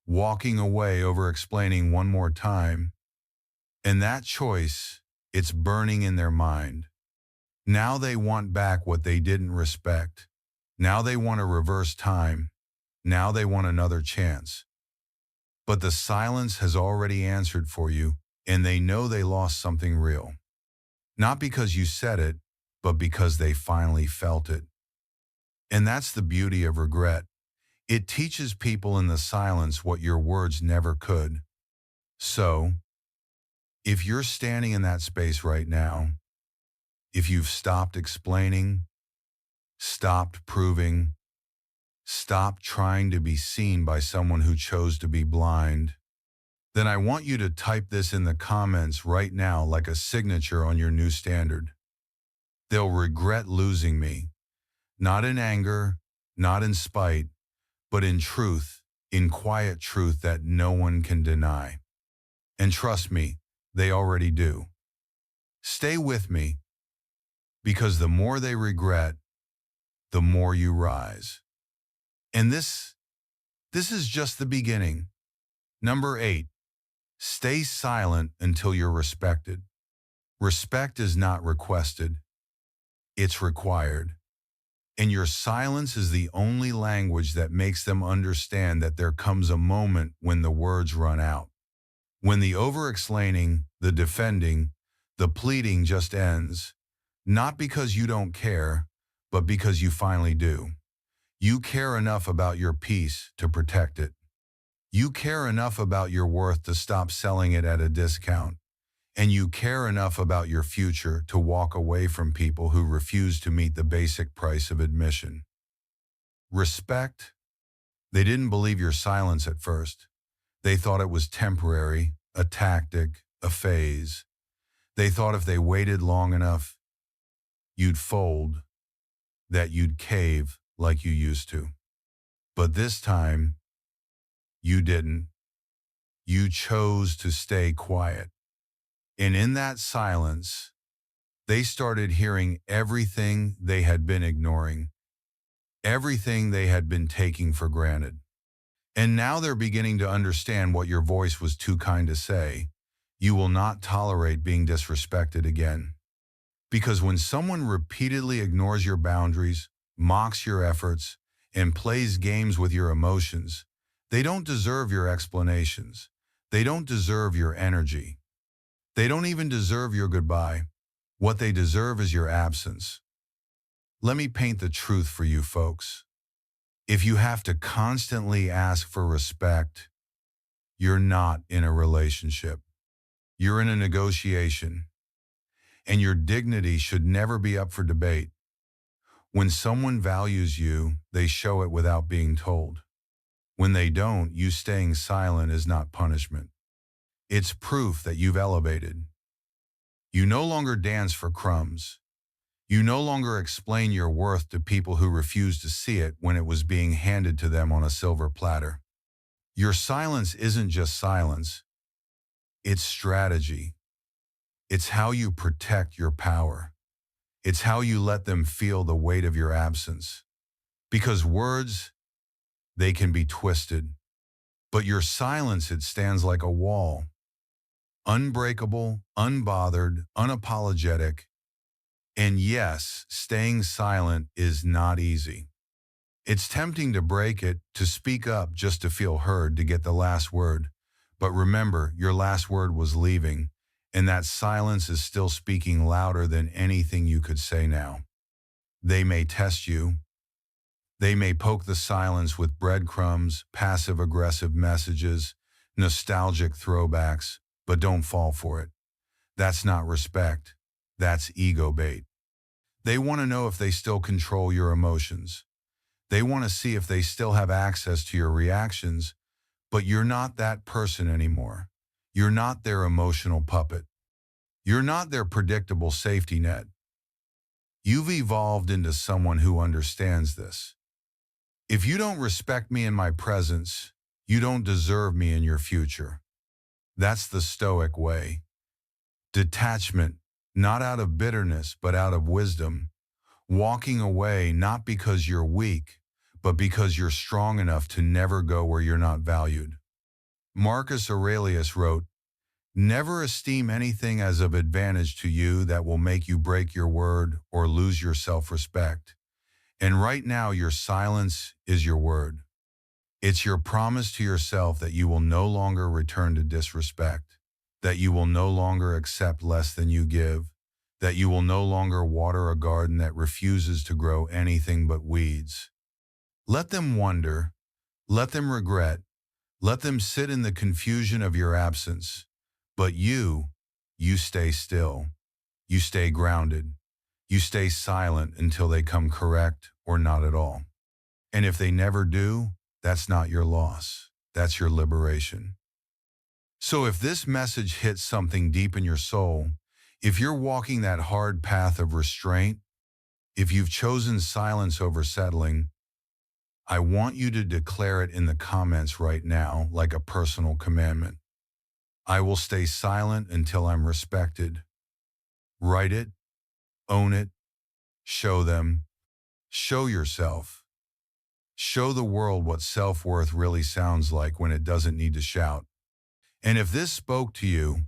walking away over explaining one more time. And that choice, it's burning in their mind. Now they want back what they didn't respect. Now they want to reverse time. Now they want another chance. But the silence has already answered for you, and they know they lost something real. Not because you said it, but because they finally felt it. And that's the beauty of regret. It teaches people in the silence what your words never could. So, if you're standing in that space right now, if you've stopped explaining, stopped proving, stopped trying to be seen by someone who chose to be blind, then I want you to type this in the comments right now like a signature on your new standard. They'll regret losing me, not in anger, not in spite, but in truth, in quiet truth that no one can deny. And trust me, they already do. Stay with me, because the more they regret, the more you rise. And this is just the beginning. Number 8, stay silent until you're respected. Respect is not requested, it's required. And your silence is the only language that makes them understand that there comes a moment when the words run out. When the over-explaining, the defending, the pleading just ends, not because you don't care, but because you finally do. You care enough about your peace to protect it. You care enough about your worth to stop selling it at a discount. And you care enough about your future to walk away from people who refuse to meet the basic price of admission. Respect? They didn't believe your silence at first. They thought it was temporary, a tactic, a phase. They thought if they waited long enough, you'd fold, that you'd cave like you used to. But this time, you didn't. You chose to stay quiet. And in that silence, they started hearing everything they had been ignoring, everything they had been taking for granted. And now they're beginning to understand what your voice was too kind to say. You will not tolerate being disrespected again. Because when someone repeatedly ignores your boundaries, mocks your efforts, and plays games with your emotions, they don't deserve your explanations. They don't deserve your energy. They don't even deserve your goodbye. What they deserve is your absence. Let me paint the truth for you folks. If you have to constantly ask for respect, you're not in a relationship. You're in a negotiation. And your dignity should never be up for debate. When someone values you, they show it without being told. When they don't, you staying silent is not punishment. It's proof that you've elevated. You no longer dance for crumbs. You no longer explain your worth to people who refuse to see it when it was being handed to them on a silver platter. Your silence isn't just silence. It's strategy. It's how you protect your power. It's how you let them feel the weight of your absence. Because words, they can be twisted. But your silence, it stands like a wall. Unbreakable, unbothered, unapologetic. And yes, staying silent is not easy. It's tempting to break it, to speak up just to feel heard, to get the last word. But remember, your last word was leaving, and that silence is still speaking louder than anything you could say now. They may test you. They may poke the silence with breadcrumbs, passive-aggressive messages, nostalgic throwbacks, but don't fall for it. That's not respect. That's ego bait. They want to know if they still control your emotions. They want to see if they still have access to your reactions, but you're not that person anymore. You're not their emotional puppet. You're not their predictable safety net. You've evolved into someone who understands this. If you don't respect me in my presence, you don't deserve me in your future. That's the Stoic way. Detachment, not out of bitterness, but out of wisdom. Walking away not because you're weak, but because you're strong enough to never go where you're not valued. Marcus Aurelius wrote, "Never esteem anything as of advantage to you that will make you break your word or lose your self-respect." And right now, your silence is your word. It's your promise to yourself that you will no longer return to disrespect, that you will no longer accept less than you give, that you will no longer water a garden that refuses to grow anything but weeds. Let them wonder, let them regret, let them sit in the confusion of your absence. But you stay still, you stay grounded, you stay silent until they come correct or not at all. And if they never do, that's not your loss, that's your liberation. So if this message hits something deep in your soul, if you're walking that hard path of restraint, if you've chosen silence over settling, I want you to declare it in the comments right now like a personal commandment. I will stay silent until I'm respected. Write it, own it, show them, show yourself. Show the world what self-worth really sounds like when it doesn't need to shout. And if this spoke to you,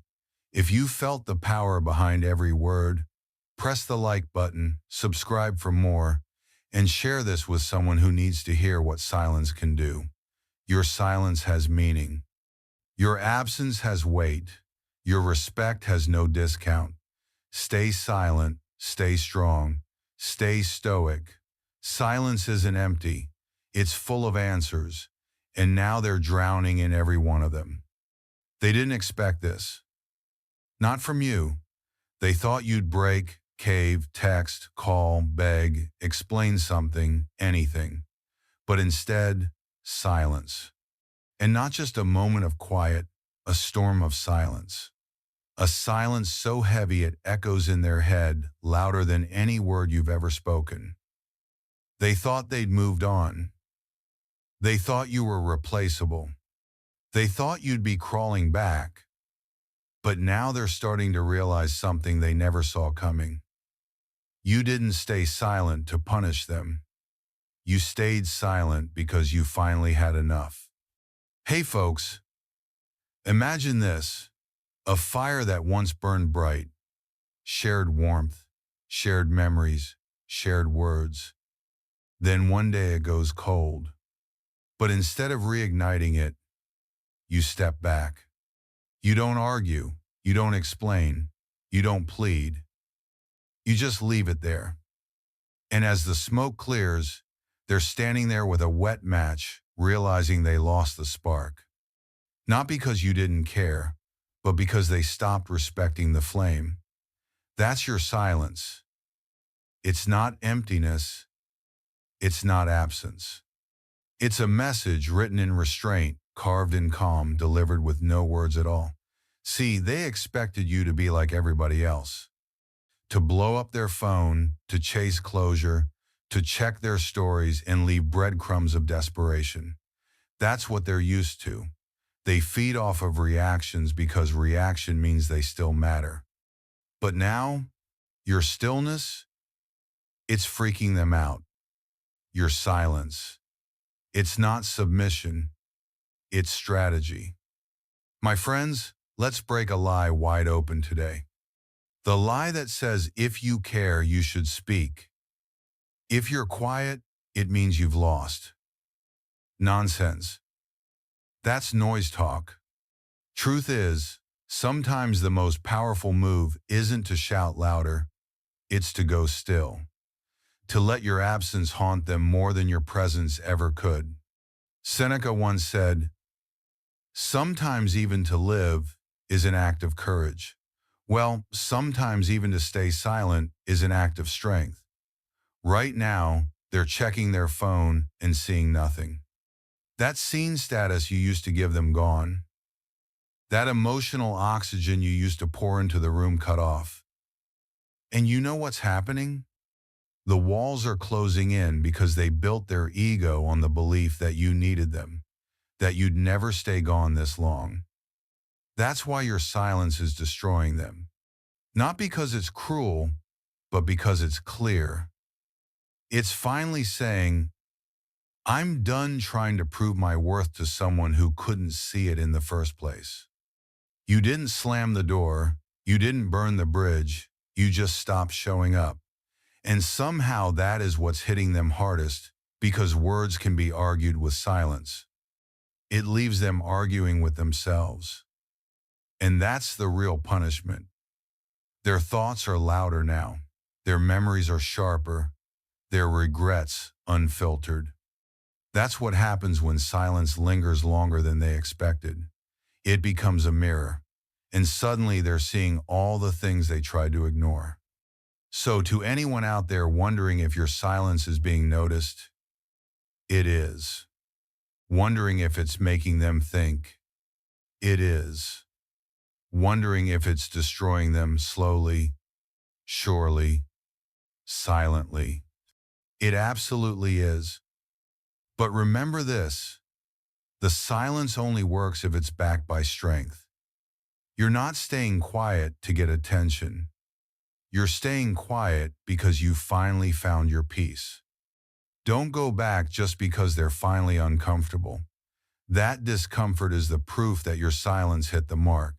if you felt the power behind every word, press the like button, subscribe for more, and share this with someone who needs to hear what silence can do. Your silence has meaning. Your absence has weight. Your respect has no discount. Stay silent, stay strong, stay stoic. Silence isn't empty. It's full of answers, and now they're drowning in every one of them. They didn't expect this. Not from you. They thought you'd break, cave, text, call, beg, explain something, anything. But instead, silence. And not just a moment of quiet, a storm of silence. A silence so heavy it echoes in their head, louder than any word you've ever spoken. They thought they'd moved on. They thought you were replaceable. They thought you'd be crawling back. But now they're starting to realize something they never saw coming. You didn't stay silent to punish them. You stayed silent because you finally had enough. Hey folks, imagine this, a fire that once burned bright, shared warmth, shared memories, shared words. Then one day it goes cold. But instead of reigniting it, you step back. You don't argue, you don't explain, you don't plead. You just leave it there. And as the smoke clears, they're standing there with a wet match, realizing they lost the spark. Not because you didn't care, but because they stopped respecting the flame. That's your silence. It's not emptiness. It's not absence. It's a message written in restraint, carved in calm, delivered with no words at all. See, they expected you to be like everybody else. To blow up their phone, to chase closure, to check their stories and leave breadcrumbs of desperation. That's what they're used to. They feed off of reactions because reaction means they still matter. But now, your stillness, it's freaking them out. Your silence, it's not submission, it's strategy. My friends, let's break a lie wide open today. The lie that says if you care, you should speak. If you're quiet, it means you've lost. Nonsense. That's noise talk. Truth is, sometimes the most powerful move isn't to shout louder, it's to go still. To let your absence haunt them more than your presence ever could. Seneca once said, Sometimes even to live is an act of courage. Well, sometimes even to stay silent is an act of strength. Right now, they're checking their phone and seeing nothing. That scene status you used to give them gone. That emotional oxygen you used to pour into the room cut off. And you know what's happening? The walls are closing in because they built their ego on the belief that you needed them, that you'd never stay gone this long. That's why your silence is destroying them. Not because it's cruel, but because it's clear. It's finally saying, I'm done trying to prove my worth to someone who couldn't see it in the first place. You didn't slam the door, you didn't burn the bridge, you just stopped showing up. And somehow that is what's hitting them hardest, because words can be argued with silence. It leaves them arguing with themselves. And that's the real punishment. Their thoughts are louder now. Their memories are sharper. Their regrets unfiltered. That's what happens when silence lingers longer than they expected. It becomes a mirror, and suddenly they're seeing all the things they tried to ignore. So to anyone out there wondering if your silence is being noticed, it is. Wondering if it's making them think, it is. Wondering if it's destroying them slowly, surely, silently. It absolutely is. But remember this, the silence only works if it's backed by strength. You're not staying quiet to get attention. You're staying quiet because you finally found your peace. Don't go back just because they're finally uncomfortable. That discomfort is the proof that your silence hit the mark.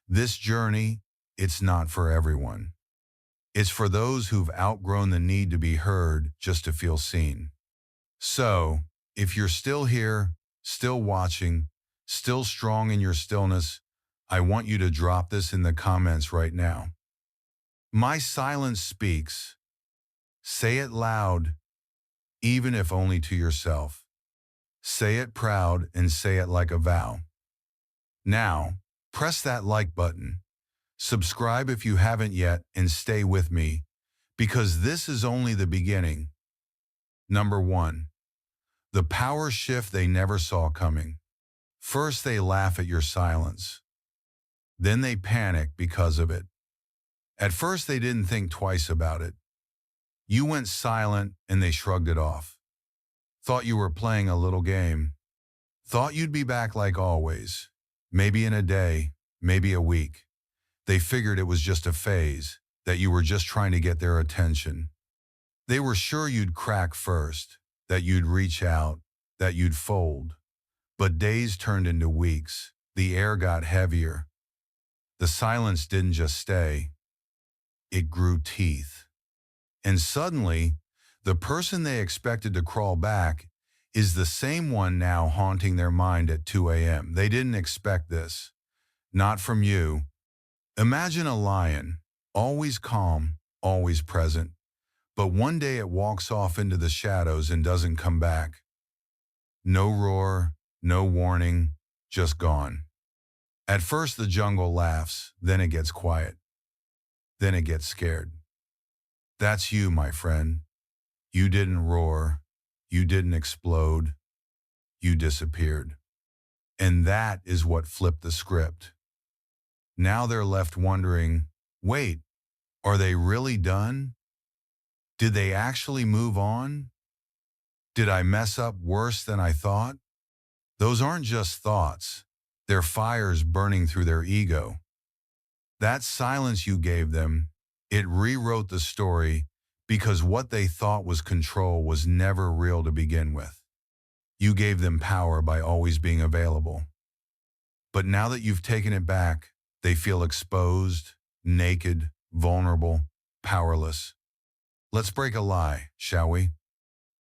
This journey, it's not for everyone. It's for those who've outgrown the need to be heard just to feel seen. So, if you're still here, still watching, still strong in your stillness, I want you to drop this in the comments right now. My silence speaks. Say it loud, even if only to yourself. Say it proud and say it like a vow. Now, press that like button. Subscribe if you haven't yet and stay with me, because this is only the beginning. Number 1. The power shift they never saw coming. First, they laugh at your silence. Then they panic because of it. At first, they didn't think twice about it. You went silent and they shrugged it off. Thought you were playing a little game. Thought you'd be back like always. Maybe in a day, maybe a week. They figured it was just a phase, that you were just trying to get their attention. They were sure you'd crack first, that you'd reach out, that you'd fold. But days turned into weeks. The air got heavier. The silence didn't just stay. It grew teeth. And suddenly, the person they expected to crawl back is the same one now haunting their mind at 2 a.m. They didn't expect this. Not from you. Imagine a lion, always calm, always present. But one day it walks off into the shadows and doesn't come back. No roar, no warning, just gone. At first the jungle laughs, then it gets quiet. Then it gets scared. That's you, my friend. You didn't roar. You didn't explode. You disappeared. And that is what flipped the script. Now they're left wondering, wait, are they really done? Did they actually move on? Did I mess up worse than I thought? Those aren't just thoughts. They're fires burning through their ego. That silence you gave them, it rewrote the story because what they thought was control was never real to begin with. You gave them power by always being available. But now that you've taken it back, they feel exposed, naked, vulnerable, powerless. Let's break a lie, shall we?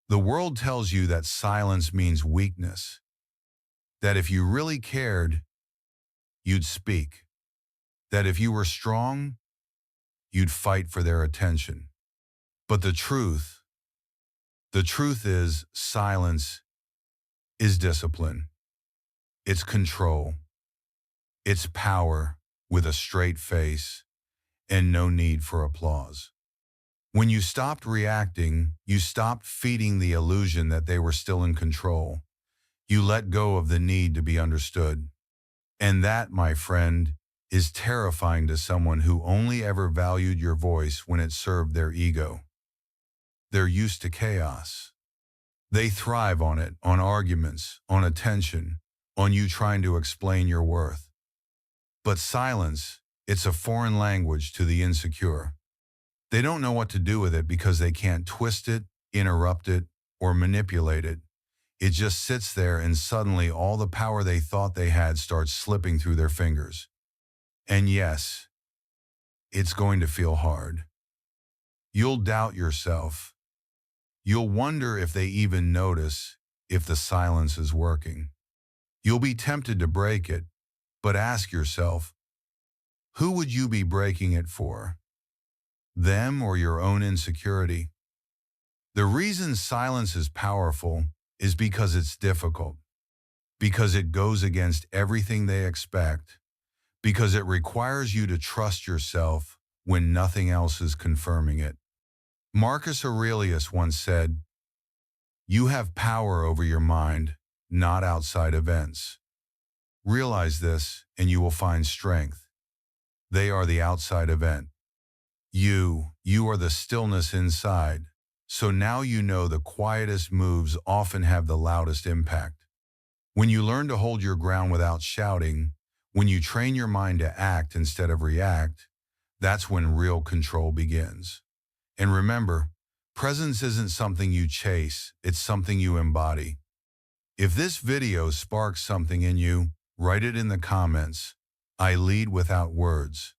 The world tells you that silence means weakness. That if you really cared, you'd speak. That if you were strong, you'd fight for their attention. But the truth is silence is discipline. It's control. It's power with a straight face and no need for applause. When you stopped reacting, you stopped feeding the illusion that they were still in control. You let go of the need to be understood. And that, my friend, is terrifying to someone who only ever valued your voice when it served their ego. They're used to chaos. They thrive on it, on arguments, on attention, on you trying to explain your worth. But silence, it's a foreign language to the insecure. They don't know what to do with it because they can't twist it, interrupt it, or manipulate it. It just sits there and suddenly all the power they thought they had starts slipping through their fingers. And yes, it's going to feel hard. You'll doubt yourself. You'll wonder if they even notice if the silence is working. You'll be tempted to break it, but ask yourself, who would you be breaking it for? Them or your own insecurity? The reason silence is powerful is because it's difficult, because it goes against everything they expect, because it requires you to trust yourself when nothing else is confirming it. Marcus Aurelius once said, "You have power over your mind, not outside events." Realize this, and you will find strength. They are the outside event. You are the stillness inside. So now you know the quietest moves often have the loudest impact. When you learn to hold your ground without shouting, when you train your mind to act instead of react, that's when real control begins. And remember, presence isn't something you chase, it's something you embody. If this video sparks something in you, write it in the comments. I lead without words.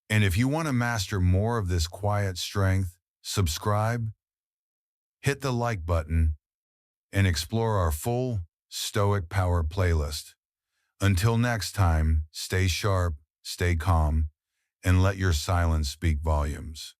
And if you want to master more of this quiet strength, subscribe, hit the like button, and explore our full Stoic Power playlist. Until next time, stay sharp, stay calm, and let your silence speak volumes.